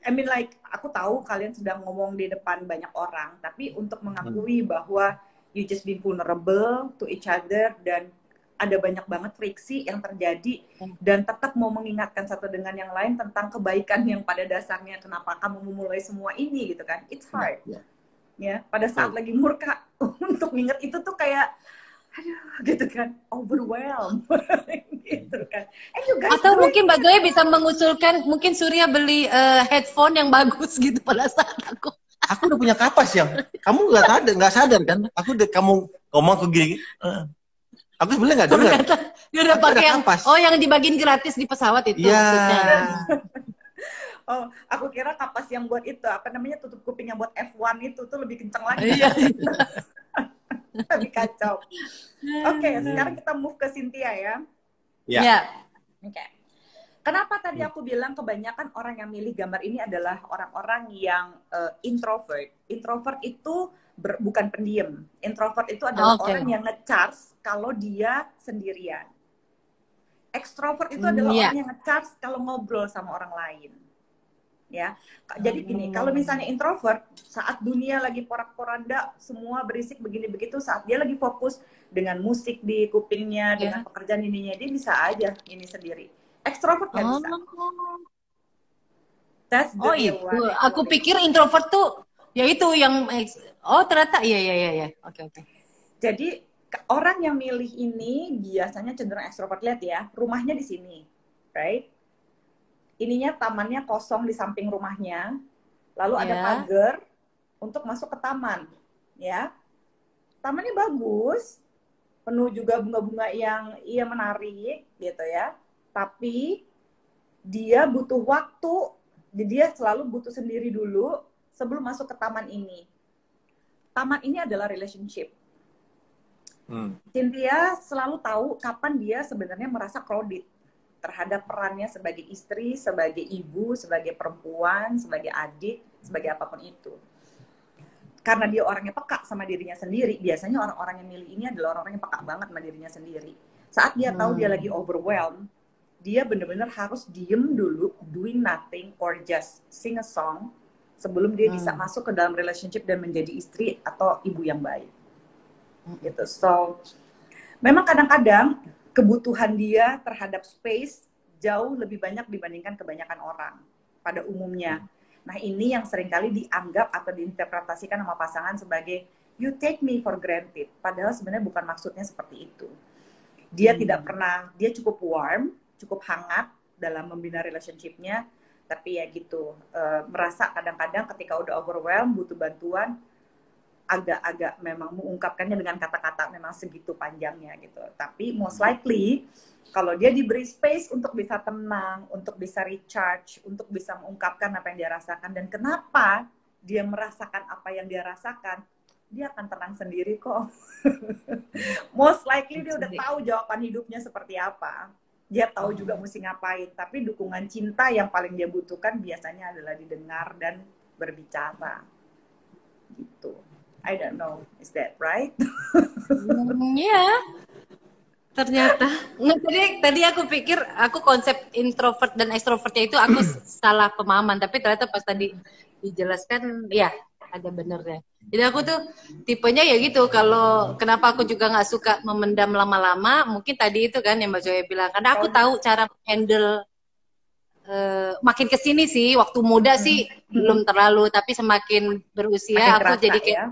I mean like, aku tahu kalian sedang ngomong di depan banyak orang, tapi untuk mengakui bahwa you just been vulnerable to each other, dan ada banyak banget friksi yang terjadi, dan tetap mau mengingatkan satu dengan yang lain tentang kebaikan yang pada dasarnya kenapa kamu memulai semua ini gitu kan. It's hard. Ya, pada saat lagi murka, untuk ingat itu tuh kayak aduh, gitu kan, overwhelmed gitu kan. Atau mungkin Mbak Zoe bisa mengusulkan, mungkin Surya beli headphone yang bagus gitu pada saat aku udah punya kapas yang kamu nggak sadar kan? Kamu ngomong ke gini, aku sebenarnya nggak dengar. Dia udah pakai yang dibagiin gratis di pesawat itu. Iya. Oh, aku kira kapas yang buat itu apa namanya, tutup kuping yang buat F1 itu tuh lebih kencang lagi. Iya. Lebih kacau. Oke, sekarang kita move ke Cynthia ya. Iya. Oke. Kenapa tadi aku bilang kebanyakan orang yang milih gambar ini adalah orang-orang yang introvert. Introvert itu bukan pendiam. Introvert itu adalah orang yang nge-charge kalau dia sendirian. Extrovert itu adalah orang yang nge-charge kalau ngobrol sama orang lain. Ya, jadi gini, kalau misalnya introvert, saat dunia lagi porak-poranda, semua berisik begini begitu, saat dia lagi fokus dengan musik di kupingnya, dengan pekerjaan ininya, dia bisa aja ini sendiri. Extrovert nggak bisa. That's the itu. Aku pikir introvert tuh, ya itu yang, ternyata iya. Oke. Jadi orang yang milih ini biasanya cenderung extrovert. Lihat ya, rumahnya di sini, right? Ininya tamannya kosong di samping rumahnya, lalu ada pagar untuk masuk ke taman, ya. Tamannya bagus, penuh juga bunga-bunga yang menarik, gitu ya. Tapi dia butuh waktu, jadi dia selalu butuh sendiri dulu sebelum masuk ke taman ini. Taman ini adalah relationship. Cynthia selalu tahu kapan dia sebenarnya merasa crowded terhadap perannya sebagai istri, sebagai ibu, sebagai perempuan, sebagai adik, sebagai apapun itu. Karena dia orangnya peka sama dirinya sendiri, biasanya orang-orang yang milih ini adalah orang-orang yang peka banget sama dirinya sendiri. Saat dia tahu dia lagi overwhelmed, dia benar-benar harus diem dulu, doing nothing, or just sing a song, sebelum dia bisa masuk ke dalam relationship dan menjadi istri atau ibu yang baik. Gitu. So, memang kadang-kadang kebutuhan dia terhadap space jauh lebih banyak dibandingkan kebanyakan orang pada umumnya. Nah, ini yang seringkali dianggap atau diinterpretasikan sama pasangan sebagai you take me for granted. Padahal sebenarnya bukan maksudnya seperti itu. Dia tidak pernah, dia cukup warm, cukup hangat dalam membina relationship-nya, tapi ya gitu, merasa kadang-kadang ketika udah overwhelmed, butuh bantuan, agak-agak memang mengungkapkannya dengan kata-kata memang segitu panjangnya gitu. Tapi most likely kalau dia diberi space untuk bisa tenang, untuk bisa recharge, untuk bisa mengungkapkan apa yang dia rasakan dan kenapa dia merasakan apa yang dia rasakan, dia akan tenang sendiri kok. Most likely dia udah tahu jawaban hidupnya seperti apa. Dia tahu juga mesti ngapain. Tapi dukungan cinta yang paling dia butuhkan biasanya adalah didengar dan berbicara. Gitu. I don't know, is that right? Iya. Ternyata. Nggak, tadi aku pikir aku konsep introvert dan extrovertnya itu aku salah pemahaman. Tapi ternyata pas tadi dijelaskan, ya ada benernya. Jadi aku tuh tipenya ya gitu, kalau kenapa aku juga nggak suka memendam lama-lama, mungkin tadi itu kan yang Mbak Zoya bilang, karena aku tahu cara handle makin kesini sih, waktu muda sih belum terlalu, tapi semakin berusia makin aku kerasa, jadi kayak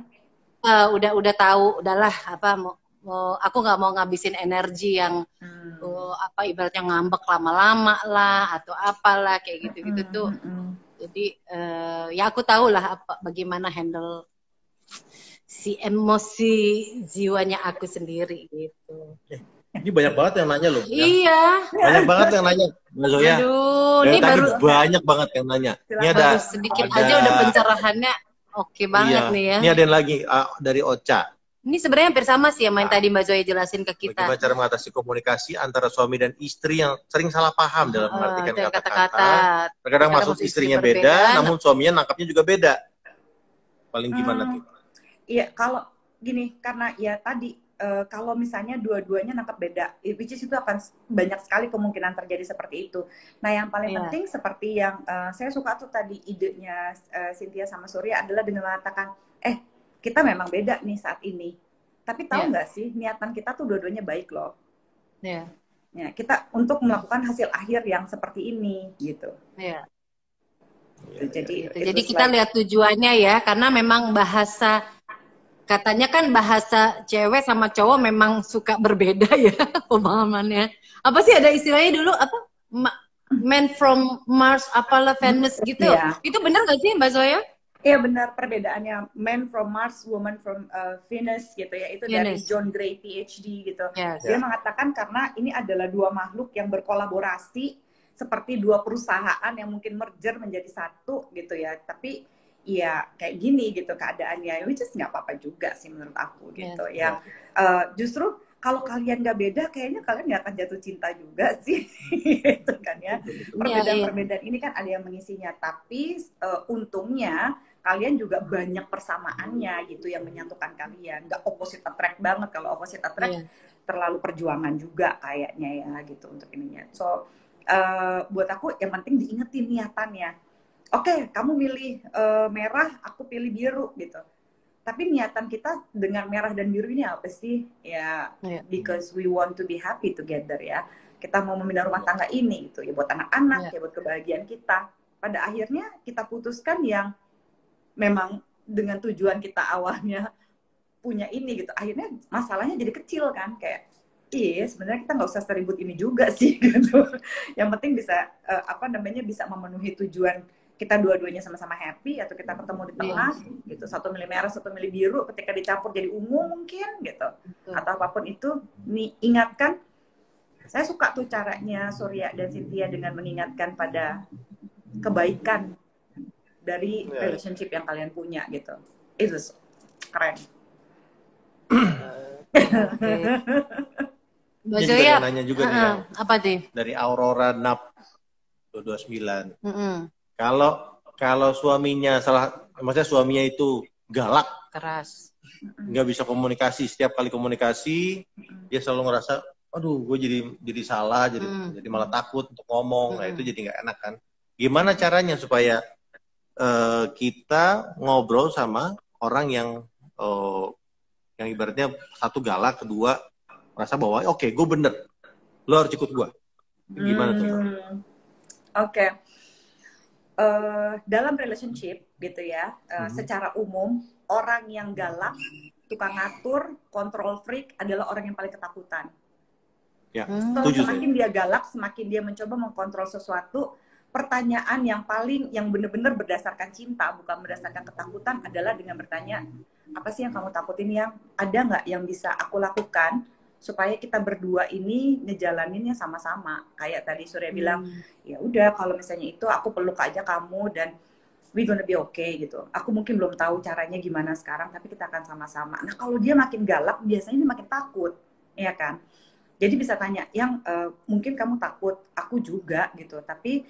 udah tahu, udahlah apa aku nggak mau ngabisin energi yang apa ibaratnya ngambek lama-lama lah atau apalah kayak gitu-gitu tuh. Jadi ya aku tahu lah bagaimana handle si emosi jiwanya aku sendiri gitu. Ini banyak banget yang nanya loh. Iya. Banyak banget yang nanya, Mbak Zoya. Aduh, ini baru banyak banget yang nanya. Ini ada sedikit aja udah pencerahannya oke banget nih ya. Ini ada yang lagi dari Ocha. Ini sebenarnya hampir sama sih yang tadi Mbak Zoya jelasin ke kita. Bagaimana cara mengatasi komunikasi antara suami dan istri yang sering salah paham dalam mengartikan kata-kata. Terkadang maksud istrinya beda, namun suaminya nangkapnya juga beda. Paling gimana tuh? Iya, kalau gini, karena ya tadi kalau misalnya dua-duanya nangkap beda, which is itu akan banyak sekali kemungkinan terjadi seperti itu. Nah, yang paling penting seperti yang saya suka tuh tadi idenya Cynthia sama Surya adalah dengan mengatakan, kita memang beda nih saat ini. Tapi tahu nggak sih, niatan kita tuh dua-duanya baik loh. Ya, kita untuk melakukan hasil akhir yang seperti ini, gitu. Jadi kita lihat tujuannya ya, karena memang bahasa, katanya kan bahasa cewek sama cowok memang suka berbeda ya pemahamannya. Apa sih ada istilahnya dulu, apa? Man from Mars, apalah Venus gitu. Itu benar nggak sih Mbak Zoya? Iya benar, perbedaannya man from Mars, woman from Venus gitu ya. Itu dari John Gray PhD gitu. Dia mengatakan karena ini adalah dua makhluk yang berkolaborasi seperti dua perusahaan yang mungkin merger menjadi satu gitu ya. Tapi ya kayak gini gitu keadaannya, which is nggak apa-apa juga sih menurut aku gitu. Ya justru kalau kalian nggak beda, kayaknya kalian nggak akan jatuh cinta juga sih, gitu kan ya. Perbedaan-perbedaan ini kan ada yang mengisinya, tapi untungnya kalian juga banyak persamaannya gitu yang menyatukan kalian. Nggak opposite attract banget, kalau opposite attract terlalu perjuangan juga kayaknya ya gitu untuk ininya. So buat aku yang penting diingetin niatannya. Oke, kamu milih merah, aku pilih biru gitu. Tapi niatan kita dengan merah dan biru ini apa sih? Ya, because we want to be happy together ya. Kita mau memindah rumah tangga ini gitu ya, buat anak-anak ya, buat kebahagiaan kita. Pada akhirnya kita putuskan yang memang dengan tujuan kita awalnya punya ini gitu. Akhirnya masalahnya jadi kecil kan, kayak sebenarnya kita nggak usah seribut ini juga sih gitu. Yang penting bisa bisa memenuhi tujuan kita dua-duanya sama-sama happy, atau kita ketemu di tengah gitu, satu milih merah, satu milih biru, ketika dicampur jadi ungu mungkin gitu, atau apapun itu. Ingatkan, saya suka tuh caranya Surya dan Cynthia dengan mengingatkan pada kebaikan dari relationship yang kalian punya gitu. Itu keren. Mbak Zoya nanya juga nih apa sih? Dari Aurora Nap 229. Kalau suaminya maksudnya suaminya itu galak, keras, nggak bisa komunikasi, setiap kali komunikasi dia selalu ngerasa, aduh gue jadi salah, jadi malah takut untuk ngomong. Nah itu jadi nggak enak kan. Gimana caranya supaya kita ngobrol sama orang yang ibaratnya satu galak, kedua merasa bahwa oke, gue bener, lo harus ikut gue. Gimana tuh? Oke. Dalam relationship gitu ya, secara umum orang yang galak, tukang ngatur, control freak adalah orang yang paling ketakutan. Semakin dia galak, semakin dia mencoba mengkontrol sesuatu. Pertanyaan yang benar-benar berdasarkan cinta, bukan berdasarkan ketakutan, adalah dengan bertanya, apa sih yang kamu takutin, yang ada nggak yang bisa aku lakukan supaya kita berdua ini ngejalaninnya sama-sama. Kayak tadi Surya bilang, ya udah kalau misalnya itu aku peluk aja kamu, dan we gonna be okay gitu. Aku mungkin belum tahu caranya gimana sekarang, tapi kita akan sama-sama. Nah kalau dia makin galak, biasanya dia makin takut, ya kan? Jadi bisa tanya, yang mungkin kamu takut, aku juga gitu. Tapi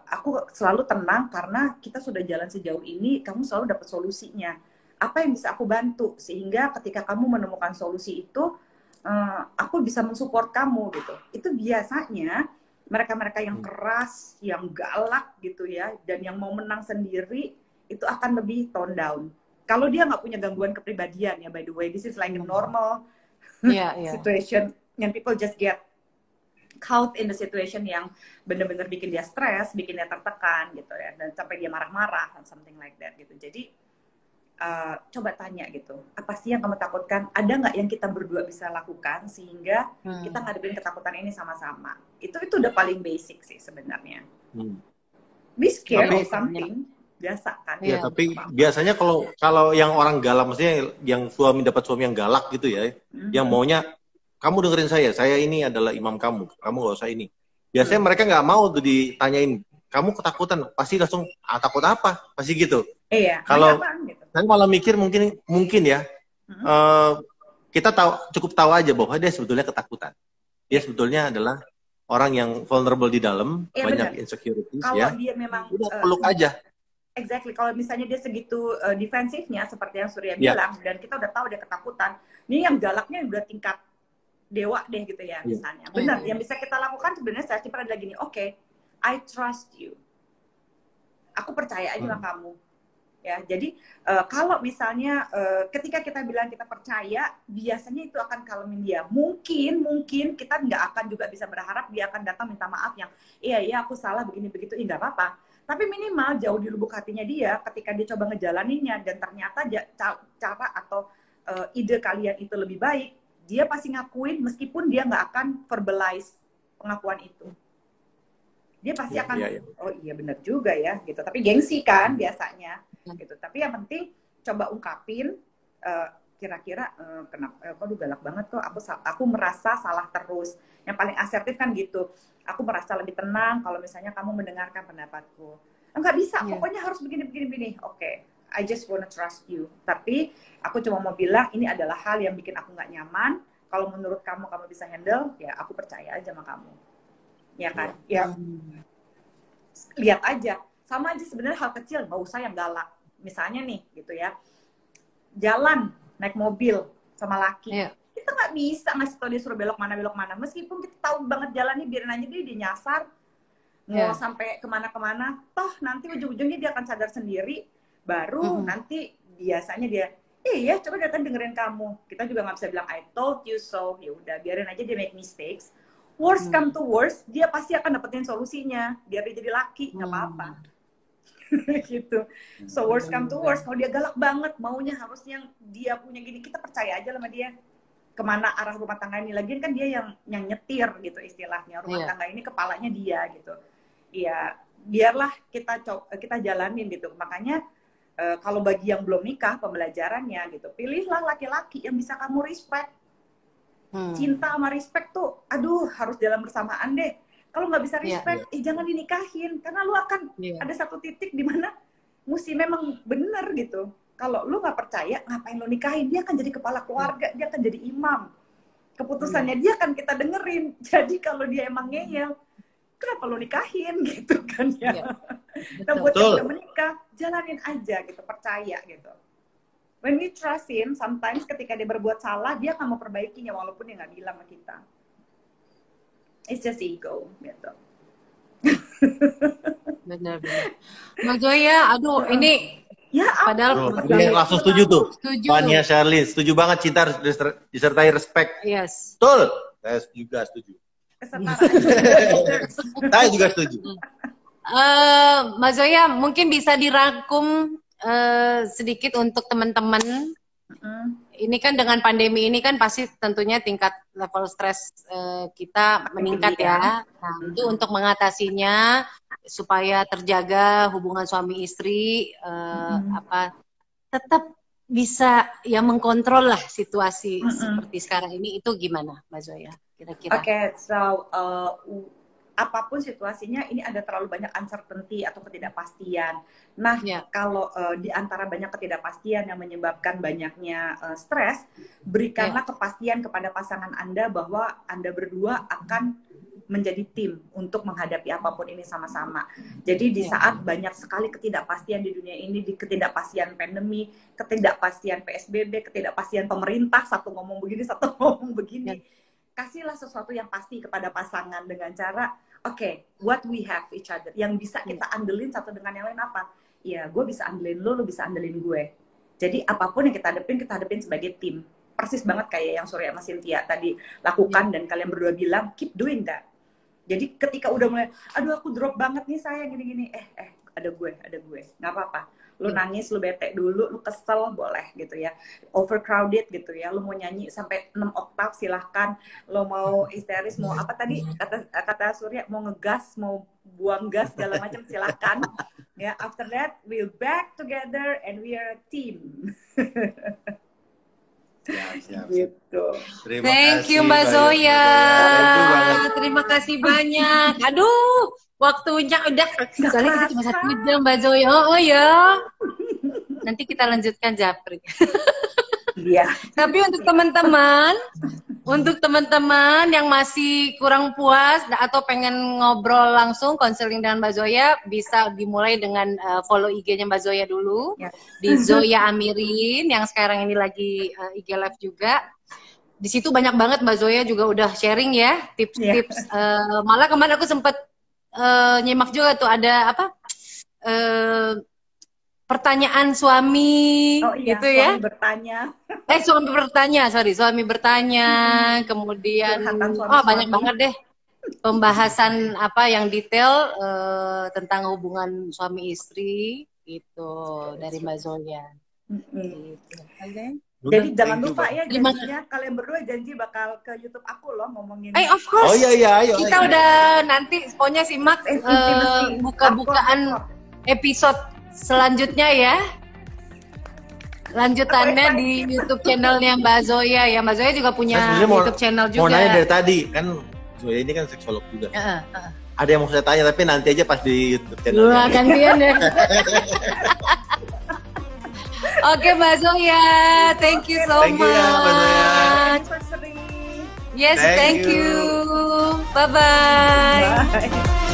aku selalu tenang karena kita sudah jalan sejauh ini, kamu selalu dapat solusinya. Apa yang bisa aku bantu sehingga ketika kamu menemukan solusi itu, aku bisa mensupport kamu gitu. Itu biasanya mereka-mereka yang keras, yang galak gitu ya, dan yang mau menang sendiri itu akan lebih tone down. Kalau dia nggak punya gangguan kepribadian ya, by the way, this is like a normal situation. Yang people just get caught in the situation yang benar-benar bikin dia stres, bikin dia tertekan gitu ya, dan sampai dia marah-marah and something like that gitu. Jadi coba tanya gitu, apa sih yang kamu takutkan? Ada nggak yang kita berdua bisa lakukan sehingga kita ngadepin ketakutan ini sama-sama? Itu udah paling basic sih sebenarnya. Be scared of something. Biasa kan? Ya, tapi biasanya kalau yang orang galak, maksudnya yang suami dapat suami yang galak gitu ya, yang maunya kamu dengerin saya ini adalah imam kamu nggak usah ini. Biasanya mereka nggak mau tuh ditanyain, kamu ketakutan, pasti langsung takut apa, pasti gitu. Iya. Kalau saya malah mikir mungkin ya, kita cukup tahu aja bahwa dia sebetulnya ketakutan. Dia sebetulnya adalah orang yang vulnerable di dalam, banyak insecurities ya. Kalau dia memang udah peluk aja. Exactly, kalau misalnya dia segitu defensifnya seperti yang Surya bilang, dan kita udah tahu dia ketakutan, ini yang galaknya udah tingkat dewa deh gitu ya misalnya. Benar, yang bisa kita lakukan sebenarnya saya simpel adalah gini, okay, I trust you. Aku percaya aja sama kamu. Ya, jadi kalau misalnya ketika kita bilang kita percaya, biasanya itu akan kalemin dia. Mungkin kita nggak akan juga bisa berharap dia akan datang minta maaf yang iya aku salah begini begitu, nggak apa-apa. Tapi minimal jauh di lubuk hatinya dia, ketika dia coba ngejalaninnya dan ternyata cara atau ide kalian itu lebih baik, dia pasti ngakuin meskipun dia nggak akan verbalize pengakuan itu. Dia pasti akan, oh iya benar juga ya, gitu. Tapi gengsi kan biasanya, gitu. Tapi yang penting coba ungkapin, kira-kira kenapa? Kok lu galak banget kok? Aku merasa salah terus. Yang paling asertif kan gitu. Aku merasa lebih tenang kalau misalnya kamu mendengarkan pendapatku. Enggak bisa, pokoknya harus begini. Oke. I just wanna trust you. Tapi aku cuma mau bilang ini adalah hal yang bikin aku nggak nyaman. Kalau menurut kamu bisa handle, ya aku percaya aja sama kamu. Ya kan? Ya. Lihat aja. Sama aja sebenarnya hal kecil, nggak usah yang galak. Misalnya nih, gitu ya. Jalan, naik mobil sama laki. Kita nggak bisa ngasih tau dia suruh belok mana. Meskipun kita tahu banget jalannya, biarin aja dia nyasar. Mau sampai kemana-kemana. Toh nanti ujung-ujungnya dia akan sadar sendiri. Baru nanti biasanya dia, iya coba datang dengerin kamu. Kita juga nggak bisa bilang I told you so. Ya udah biarin aja dia make mistakes. Worst come to worst, dia pasti akan dapetin solusinya. Biar dia jadi laki, nggak apa-apa. Gitu. So worst come to worst, kalau dia galak banget, maunya harusnya dia punya gini, kita percaya aja sama dia. Kemana arah rumah tangga ini, lagian kan dia yang nyetir gitu istilahnya. Rumah tangga ini kepalanya dia gitu. Iya, biarlah kita jalanin gitu. Makanya kalau bagi yang belum nikah, pembelajarannya gitu, pilihlah laki-laki yang bisa kamu respect. Cinta sama respect tuh, aduh harus jalan bersamaan deh. Kalau nggak bisa respect, jangan dinikahin. Karena lu akan ada satu titik di mana mesti memang bener gitu. Kalau lu nggak percaya, ngapain lu nikahin? Dia akan jadi kepala keluarga, dia akan jadi imam. Keputusannya dia akan kita dengerin. Jadi kalau dia emang ngeyel, kenapa lu nikahin gitu kan ya? Nah buat yang udah menikah, jalanin aja gitu, percaya gitu. When we trust him, sometimes ketika dia berbuat salah, dia akan memperbaikinya walaupun dia nggak bilang sama kita. It's just ego gitu. Benar. Mbak Zoya, aduh ini padahal langsung setuju tuh. Fania Sherlyn, setuju banget, cinta harus disertai respect. Yes. Betul. Saya juga setuju. Saya juga setuju. Mbak Zoya, mungkin bisa dirangkum sedikit untuk teman-teman. Ini kan dengan pandemi ini kan pasti tentunya tingkat level stres kita meningkat ya. Nah, itu untuk mengatasinya supaya terjaga hubungan suami istri tetap bisa ya mengkontrol lah situasi seperti sekarang ini, itu gimana Mbak Zoya kira-kira? Oke, so apapun situasinya, ini ada terlalu banyak uncertainty atau ketidakpastian. Nah, kalau di antara banyak ketidakpastian yang menyebabkan banyaknya stres, berikanlah kepastian kepada pasangan Anda bahwa Anda berdua akan menjadi tim untuk menghadapi apapun ini sama-sama. Jadi di saat banyak sekali ketidakpastian di dunia ini, di ketidakpastian pandemi, ketidakpastian PSBB, ketidakpastian pemerintah, satu ngomong begini, satu ngomong begini, kasihlah sesuatu yang pasti kepada pasangan dengan cara, oke, what we have each other, yang bisa kita andelin satu dengan yang lain apa? Ya, gue bisa andelin lo bisa andelin gue. Jadi apapun yang kita hadapin sebagai tim. Persis banget kayak yang Surya sama Cynthia tadi lakukan dan kalian berdua bilang, keep doing that. Jadi ketika udah mulai, aduh aku drop banget nih saya gini-gini, ada gue, nggak apa-apa. Lu nangis, lu bete dulu, lu kesel, boleh gitu ya. Overcrowded gitu ya, lu mau nyanyi sampai 6 oktav silahkan. Lu mau histeris, mau apa tadi, kata Surya, mau ngegas, mau buang gas, segala macam silahkan. Ya, after that, we'll back together and we are a team. Siap. Gitu. Thank you Mbak Zoya. Terima kasih banyak. Aduh, waktunya udah. Soalnya kita cuma 1 jam Mbak Zoya. Oh ya. Nanti kita lanjutkan Japri. Iya. Tapi untuk teman-teman yang masih kurang puas atau pengen ngobrol langsung konseling dengan Mbak Zoya, bisa dimulai dengan follow IG-nya Mbak Zoya dulu di Zoya Amirin yang sekarang ini lagi IG live juga. Di situ banyak banget Mbak Zoya juga udah sharing ya tips-tips. Malah kemarin aku sempat nyimak juga tuh ada apa? Pertanyaan suami gitu ya. Suami bertanya, kemudian banyak banget deh pembahasan apa yang detail tentang hubungan suami istri gitu dari Mbak Zoya. Gitu. Jadi jangan lupa ya janjinya kalian berdua janji bakal ke YouTube aku loh ngomongin. Of course. Oh iya ayo. Kita udah nanti pokoknya simak buka-bukaan episode selanjutnya ya. Lanjutannya di YouTube channelnya Mbak Zoya ya. Mbak Zoya juga punya YouTube channel juga. Mau nanya dari tadi kan Zoya ini kan seksolog juga. Ada yang mau saya tanya tapi nanti aja pas di YouTube channel. Gantian ya. Oke Mbak Zoya, thank you so much. Yes, thank you. Bye-bye.